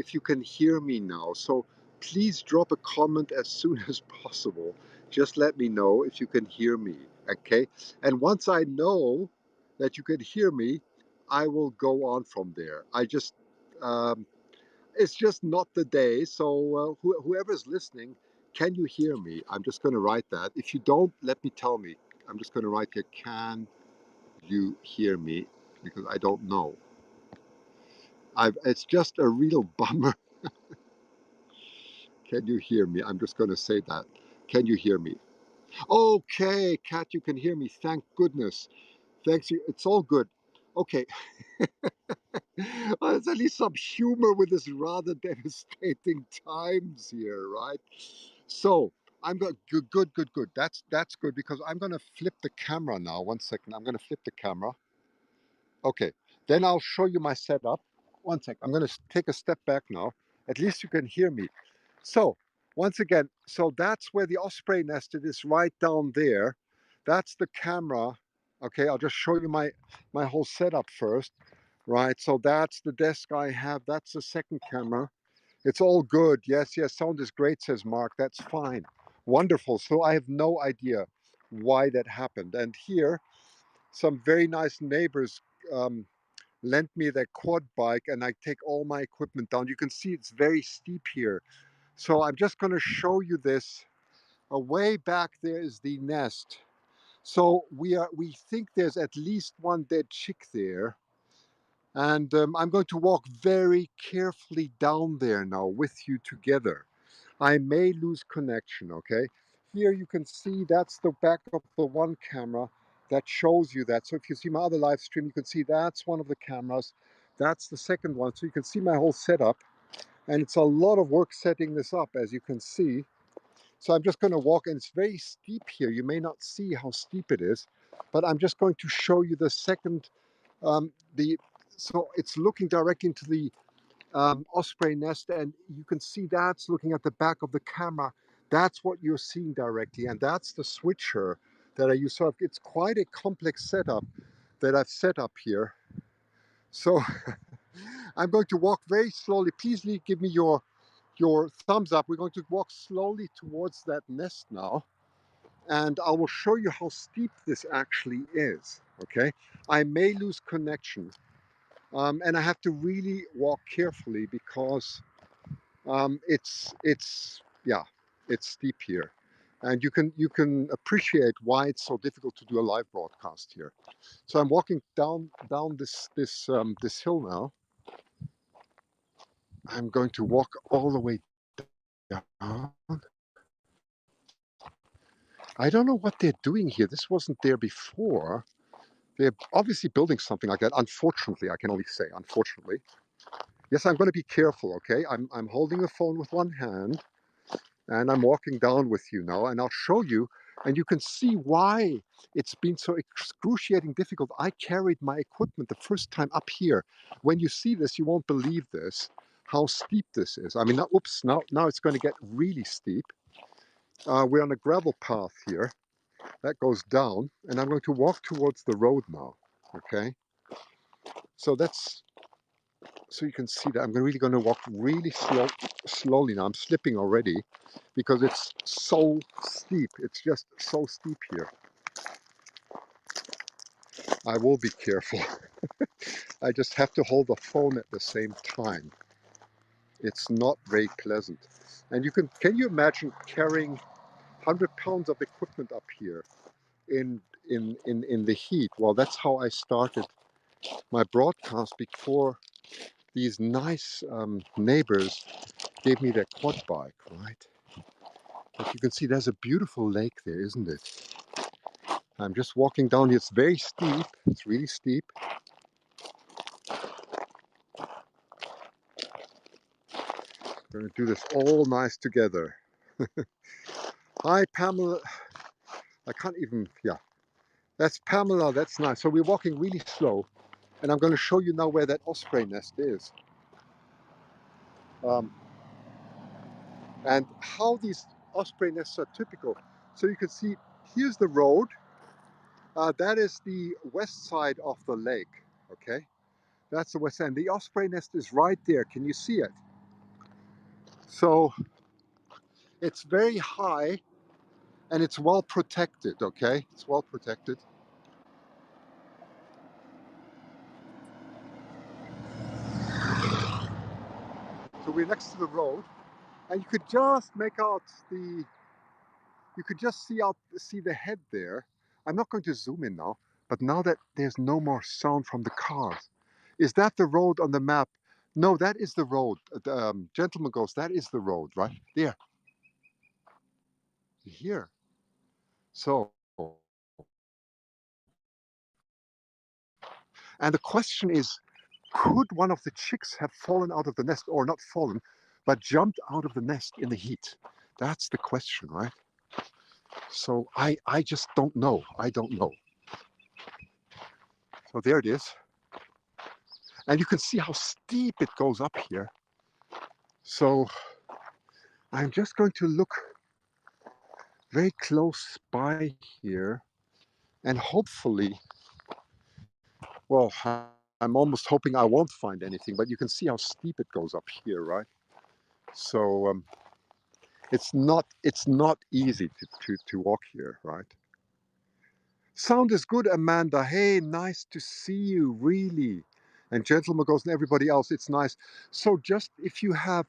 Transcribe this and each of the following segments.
if you can hear me now. So please drop a comment as soon as possible. Just let me know if you can hear me, okay? And once I know that you can hear me, I will go on from there. Um, it's just not the day. So whoever's listening, can you hear me? I'm just going to write that. If you don't, let me tell me. I'm just going to write here, can you hear me? Because I don't know. It's just a real bummer. Can you hear me? I'm just going to say that. Can you hear me? Okay, Kat, you can hear me. Thank goodness. Thanks. It's all good. Okay. Well, there's at least some humor with this rather devastating times here, right? So I'm going good, good, good, good. That's good because I'm going to flip the camera now. One second. I'm going to flip the camera. Okay. Then I'll show you my setup. One sec. I'm going to take a step back now. At least you can hear me. So once again, so that's where the osprey nested is, right down there. That's the camera. Okay, I'll just show you my whole setup first. Right, so that's the desk I have. That's the second camera. It's all good. Yes, yes, sound is great, says Mark. That's fine. Wonderful. So I have no idea why that happened. And here, some very nice neighbors um, lent me their quad bike, and I take all my equipment down. You can see it's very steep here. So I'm just going to show you this. Way back there is the nest. So we think there's at least one dead chick there. And I'm going to walk very carefully down there now with you together. I may lose connection, okay? Here you can see that's the back of the one camera that shows you that. So if you see my other live stream, you can see that's one of the cameras. That's the second one. So you can see my whole setup. And it's a lot of work setting this up, as you can see. So I'm just going to walk, and it's very steep here. You may not see how steep it is, but I'm just going to show you the second, the so it's looking directly into the osprey nest, and you can see that's looking at the back of the camera. That's what you're seeing directly, and that's the switcher that I use. So it's quite a complex setup that I've set up here. So I'm going to walk very slowly. Please give me your thumbs up. We're going to walk slowly towards that nest now, and I will show you how steep this actually is. Okay, I may lose connection, and I have to really walk carefully because yeah, it's steep here, and you can appreciate why it's so difficult to do a live broadcast here. So I'm walking down this hill now. I'm going to walk all the way down. I don't know what they're doing here. This wasn't there before. They're obviously building something like that. Unfortunately, I can only say, unfortunately. Yes, I'm going to be careful, okay? I'm holding the phone with one hand, and I'm walking down with you now, and I'll show you, and you can see why it's been so excruciating difficult. I carried my equipment the first time up here. When you see this, you won't believe this, how steep this is. I mean, now, oops, now it's going to get really steep. We're on a gravel path here that goes down, and I'm going to walk towards the road now, okay? So so you can see that I'm really going to walk really slowly now. I'm slipping already because it's so steep. It's just so steep here. I will be careful. I just have to hold the phone at the same time. It's not very pleasant. And can you imagine carrying 100 pounds of equipment up here in the heat? Well, that's how I started my broadcast before these nice neighbors gave me their quad bike, right? But you can see there's a beautiful lake there, isn't it? I'm just walking down here. It's very steep. It's really steep. We're going to do this all nice together. Hi, Pamela. I can't even, yeah. That's Pamela. That's nice. So we're walking really slow. And I'm going to show you now where that osprey nest is. Um, and how these osprey nests are typical. So you can see, here's the road. That is the west side of the lake, okay? That's the west end. The osprey nest is right there. Can you see it? So it's very high and it's well protected, okay? It's well protected. So we're next to the road and you could just make out you could just see the head there. I'm not going to zoom in now, but now that there's no more sound from the cars, is that the road on the map? No, that is the road. The gentleman goes, that is the road, right? There, here. So, and the question is, could one of the chicks have fallen out of the nest, or not fallen, but jumped out of the nest in the heat? That's the question, right? So I just don't know. I don't know. So there it is. And you can see how steep it goes up here. So I'm just going to look very close by here and hopefully, well, I'm almost hoping I won't find anything, but you can see how steep it goes up here, right? So it's not easy to walk here, right? Sound is good, Amanda. Hey, nice to see you, really. And Gentleman Goes and everybody else, it's nice. So just if you have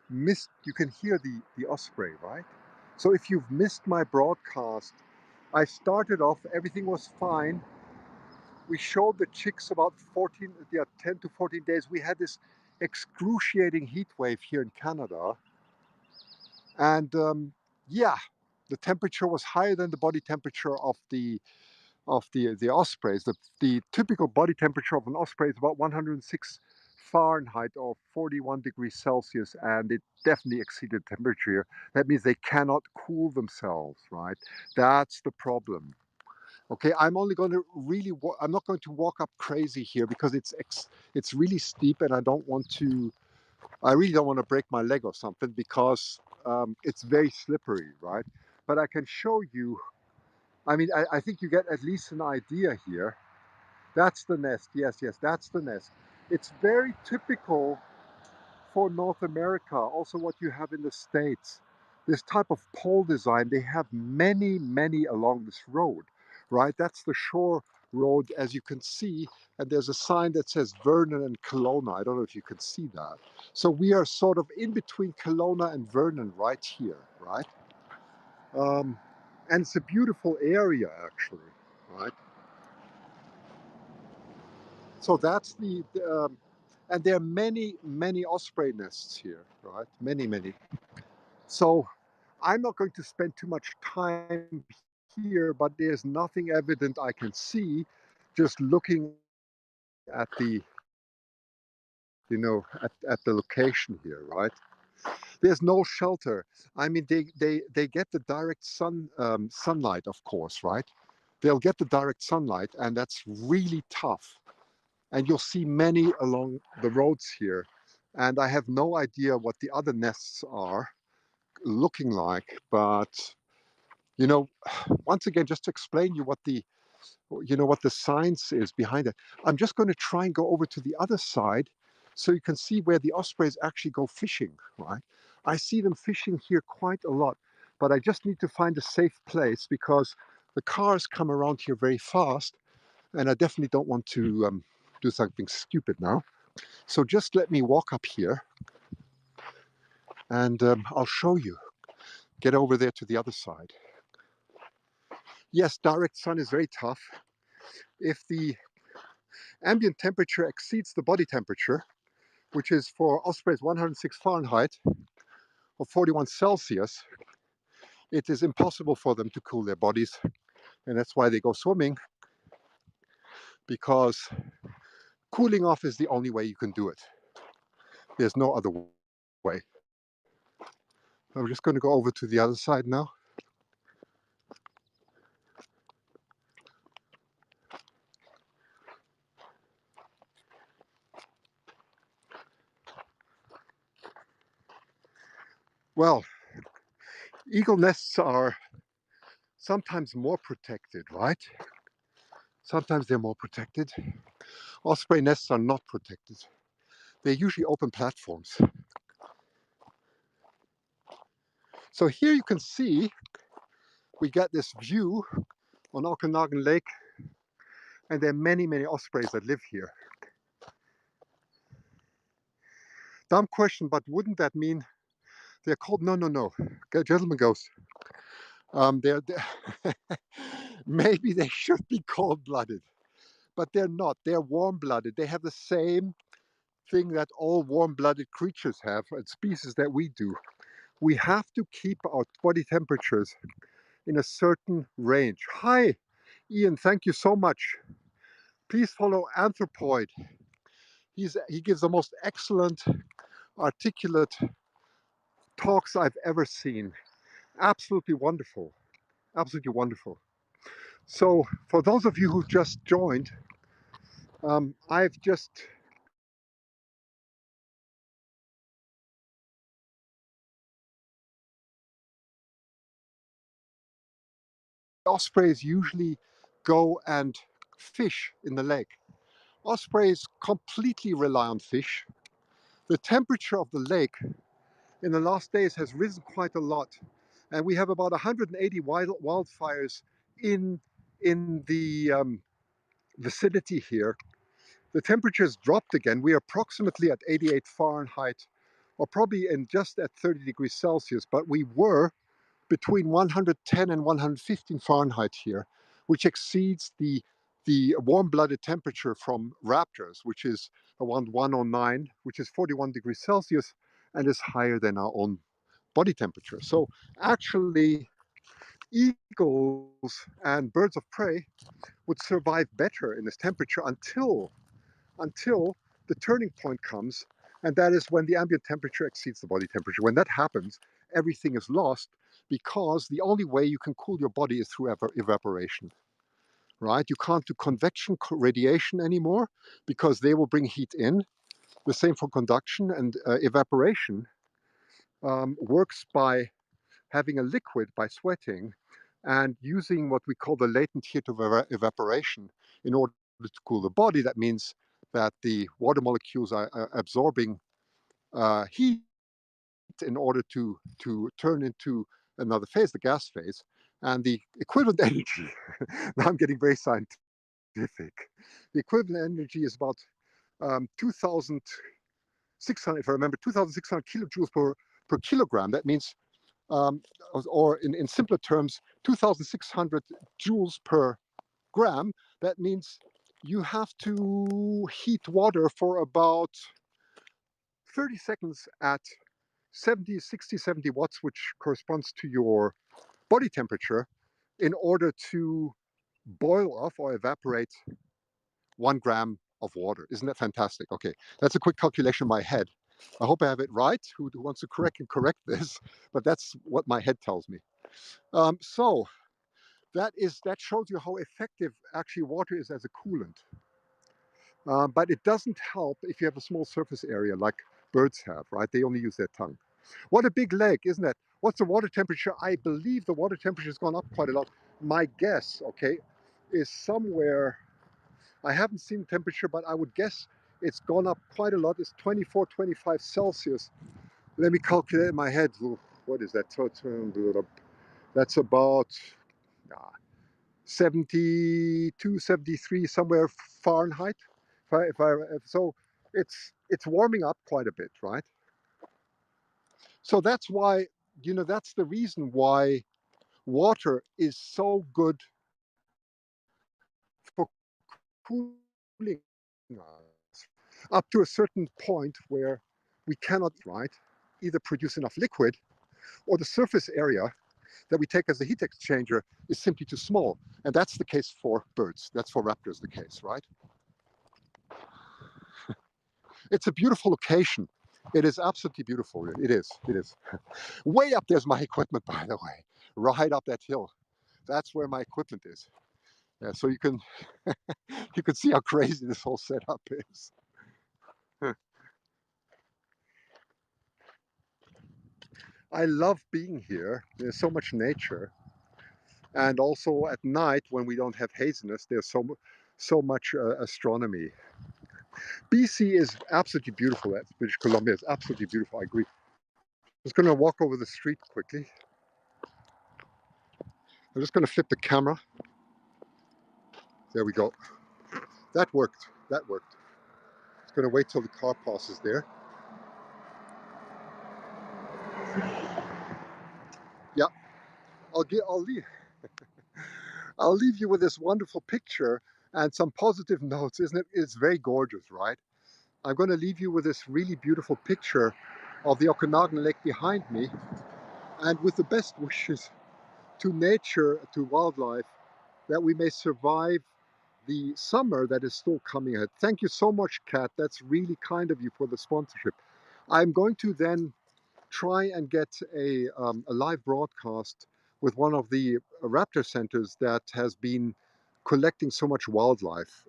missed, you can hear the Osprey, right? So if you've missed my broadcast, I started off, everything was fine. We showed the chicks about 14, yeah, 10 to 14 days. We had this excruciating heat wave here in Canada. And yeah, the temperature was higher than the body temperature of the ospreys. The typical body temperature of an osprey is about 106 Fahrenheit or 41 degrees Celsius, and it definitely exceeded temperature. That means they cannot cool themselves, right? That's the problem. Okay, I'm only going to really, I'm not going to walk up crazy here because it's really steep, and I really don't want to break my leg or something because it's very slippery, right? But I can show you. I mean, I think you get at least an idea here. That's the nest. Yes, yes, that's the nest. It's very typical for North America, also what you have in the States. This type of pole design, they have many, many along this road, right? That's the shore road, as you can see, and there's a sign that says Vernon and Kelowna. I don't know if you can see that. So we are sort of in between Kelowna and Vernon right here, right? And it's a beautiful area, actually, right? So that's and there are many, many osprey nests here, right? Many, many. So I'm not going to spend too much time here, but there's nothing evident I can see just looking at at the location here, right? There's no shelter. I mean, they get the direct sunlight, of course, right? They'll get the direct sunlight, and that's really tough. And you'll see many along the roads here. And I have no idea what the other nests are looking like, but you know, once again, just to explain you what the science is behind it, I'm just going to try and go over to the other side so you can see where the ospreys actually go fishing, right? I see them fishing here quite a lot, but I just need to find a safe place because the cars come around here very fast, and I definitely don't want to do something stupid now. So just let me walk up here and I'll show you. Get over there to the other side. Yes, direct sun is very tough. If the ambient temperature exceeds the body temperature, which is for ospreys 106 Fahrenheit or 41 Celsius, it is impossible for them to cool their bodies. And that's why they go swimming, because cooling off is the only way you can do it. There's no other way. I'm just going to go over to the other side now. Well, eagle nests are sometimes more protected, right? Sometimes they're more protected. Osprey nests are not protected. They're usually open platforms. So here you can see we get this view on Okanagan Lake, and there are many, many ospreys that live here. Dumb question, but wouldn't that mean they're called? No, no, no. Gentleman goes. They're maybe they should be cold-blooded, but they're not. They're warm-blooded. They have the same thing that all warm-blooded creatures have, and species that we do. We have to keep our body temperatures in a certain range. Hi, Ian. Thank you so much. Please follow Anthropoid. He gives the most excellent, articulate talks I've ever seen. Absolutely wonderful. Absolutely wonderful. So, for those of you who just joined, I've just ospreys usually go and fish in the lake. Ospreys completely rely on fish. The temperature of the lake in the last days has risen quite a lot, and we have about 180 wildfires in the vicinity here. The temperature's dropped again. We are approximately at 88 Fahrenheit, or probably in just at 30 degrees Celsius, but we were between 110 and 115 Fahrenheit here, which exceeds the warm-blooded temperature from raptors, which is around 109, which is 41 degrees Celsius, and is higher than our own body temperature. So actually, eagles and birds of prey would survive better in this temperature until the turning point comes, and that is when the ambient temperature exceeds the body temperature. When that happens, everything is lost, because the only way you can cool your body is through evaporation, right? You can't do convection radiation anymore because they will bring heat in. The same for conduction, and evaporation works by having a liquid, by sweating, and using what we call the latent heat of evaporation in order to cool the body. That means that the water molecules are absorbing heat in order to turn into another phase, the gas phase, and the equivalent energy. Now I'm getting very scientific. The equivalent energy is about 2,600, if I remember, 2,600 kilojoules per kilogram. That means, or in simpler terms, 2,600 joules per gram. That means you have to heat water for about 30 seconds at 70, 60, 70 watts, which corresponds to your body temperature, in order to boil off or evaporate 1 gram of water. Isn't that fantastic? Okay, that's a quick calculation in my head. I hope I have it right. Who wants to correct this? But that's what my head tells me. So that shows you how effective actually water is as a coolant. But it doesn't help if you have a small surface area like birds have, right? They only use their tongue. What a big lake, isn't it? What's the water temperature? I believe the water temperature has gone up quite a lot. My guess, okay, is somewhere, I haven't seen the temperature, but I would guess it's gone up quite a lot. It's 24, 25 Celsius. Let me calculate in my head. What is that? That's about 72, 73, somewhere Fahrenheit. So it's warming up quite a bit, right? So that's why, that's the reason why water is so good for cooling us, up to a certain point where we cannot, right, either produce enough liquid, or the surface area that we take as a heat exchanger is simply too small. And that's the case for birds. That's for raptors the case, right? It's a beautiful location. It is absolutely beautiful. It is. It is. Way up there's my equipment, by the way. Right up that hill. That's where my equipment is. Yeah, so you can you can see how crazy this whole setup is. I love being here. There's so much nature, and also at night when we don't have haziness, there's so much astronomy. BC is absolutely beautiful. British Columbia is absolutely beautiful. I agree. Just going to walk over the street quickly. I'm just going to flip the camera. There we go. That worked. That worked. Just going to wait till the car passes there. Yeah, I'll leave you with this wonderful picture and some positive notes, isn't it? It's very gorgeous, right? I'm going to leave you with this really beautiful picture of the Okanagan Lake behind me, and with the best wishes to nature, to wildlife, that we may survive the summer that is still coming ahead. Thank you so much, Kat. That's really kind of you for the sponsorship. I'm going to then try and get a live broadcast with one of the raptor centers that has been collecting so much wildlife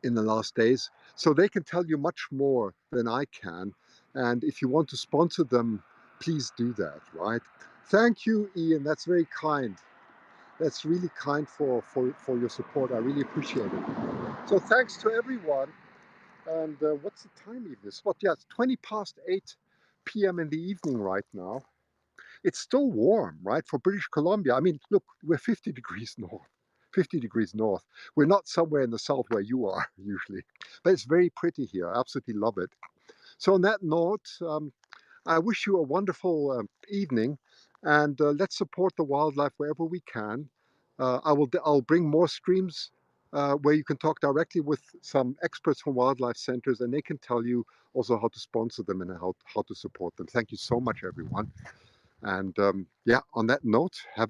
in the last days, so they can tell you much more than I can. And if you want to sponsor them, please do that, right? Thank you, Ian. That's very kind. That's really kind for your support. I really appreciate it. So thanks to everyone. And what's the time even? It's what? Yeah, it's 20 past 8 p.m. in the evening right now. It's still warm, right? For British Columbia. I mean, look, we're 50 degrees north. 50 degrees north. We're not somewhere in the south where you are usually. But it's very pretty here. I absolutely love it. So on that note, I wish you a wonderful evening, and let's support the wildlife wherever we can. I'll bring more streams where you can talk directly with some experts from wildlife centers, and they can tell you also how to sponsor them and how to support them. Thank you so much, everyone. And yeah, on that note, have